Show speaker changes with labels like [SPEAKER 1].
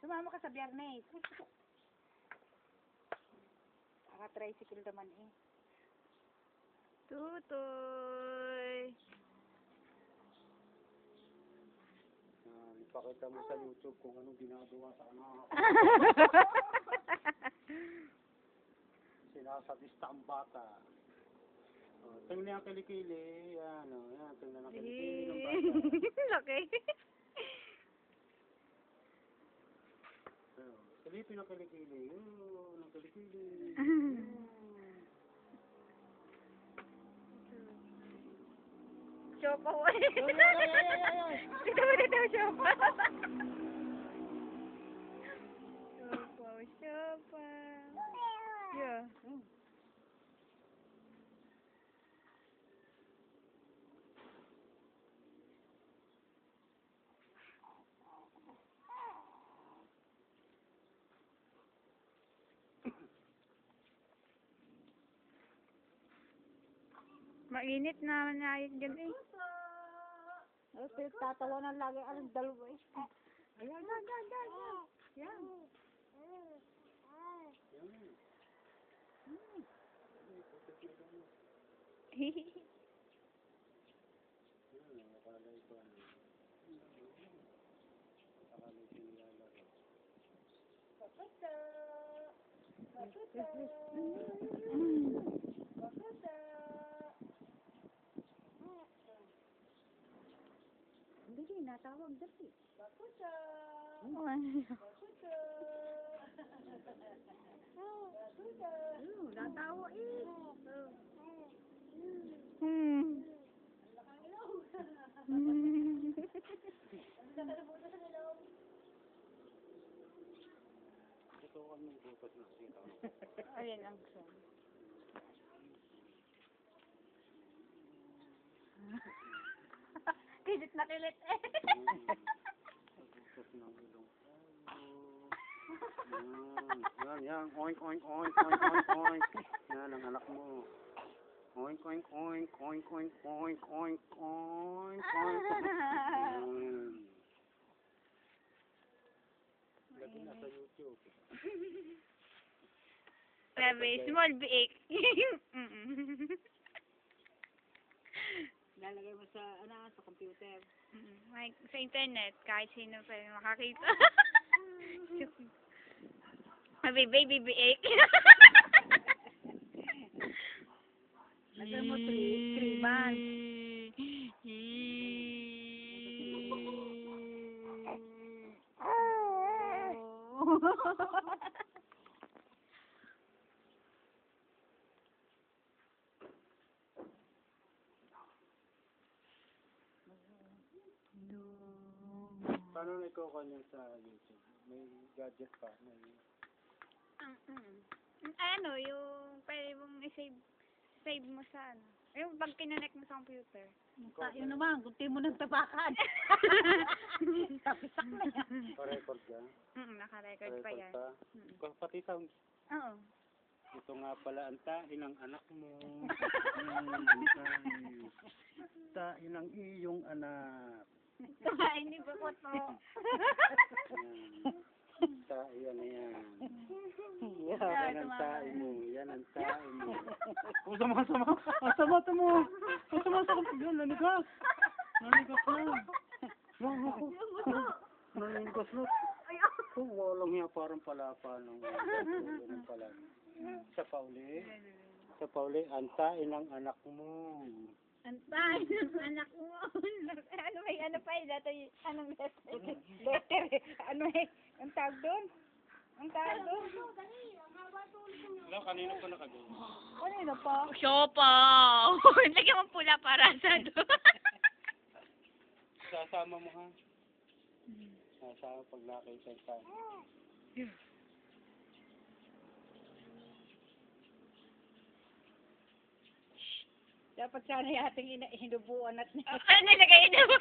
[SPEAKER 1] Sumama ka sa Biyernes. Naka-tricycle naman eh.
[SPEAKER 2] Tutoy.
[SPEAKER 3] Ipakita mo sa YouTube kung anong ginagawa sa anak. Sinasadista ang bata. Tingnan ang kilikili. Yan, yan. Tingnan ang kilikili ng bata.
[SPEAKER 2] Laki.
[SPEAKER 3] Silipin ang kilikili. Ang kilikili.
[SPEAKER 2] Chopa ko. Ito mo dito, chopa. Chopa. Yeah. Mainit naman na yun dyan eh.
[SPEAKER 1] Tatawanan lagi ang dalawa eh. Ayan, yan. Yan. Hindi, natawag dati. Bakusa! Natawa eh.
[SPEAKER 3] Ito ang butas na sita.
[SPEAKER 2] Ayan ang son. Kilit na kilit eh.
[SPEAKER 3] Butas ng ilong. Yan. Oink, oink, oink, oink, oink, oink. Yan ang anak mo. Oink, oink, oink, oink, oink, oink, oink, oink, oink. Lagi na sa YouTube.
[SPEAKER 2] Sabi, small big.
[SPEAKER 1] Lalagay mo sa, sa computer.
[SPEAKER 2] Like, sa internet, kahit sino pwede makakita. Sabi, baby big.
[SPEAKER 1] Lagay mo 3 months.
[SPEAKER 3] Paano na ikaw kanya sa YouTube? May gadget pa? May...
[SPEAKER 2] Ano, yung pwede mong save mo sa ano. Yung pag kinonect mo sa computer.
[SPEAKER 1] Yun naman, gunti mo ng tabakan. Tapisak na yan.
[SPEAKER 3] Pa-record ka?
[SPEAKER 2] Naka-record pa yan.
[SPEAKER 3] Pati sound.
[SPEAKER 2] Oo.
[SPEAKER 3] Ito nga pala ang tain ng anak mo. Tain ng iyong anak.
[SPEAKER 2] Hindi ba ko to?
[SPEAKER 3] Yan na yan. Yan ang tain mo. Yan ang tain mo. Oh, sama. Ang sama mo. Ang sama sa kapagyan. Nanigas. Nanigas na. Nanigas na. Oh, walang niya parang palapa ng pala. Sa Pauli, ang tain ng anak mo.
[SPEAKER 2] Antay ng anak mo. Ano may ano pa eh? Anong letter? Letter eh. Ano eh? Ang tawag doon? Ang tawag doon?
[SPEAKER 3] Wala, kanina pa nakagawa.
[SPEAKER 2] Kanina pa? Siopa! Lagyan mo pula para sa doon.
[SPEAKER 3] Sasama mo ha? Sasama pag nakita tayo.
[SPEAKER 1] Dapat sana yung ating hinubuan at
[SPEAKER 2] Ano nilagay na mo?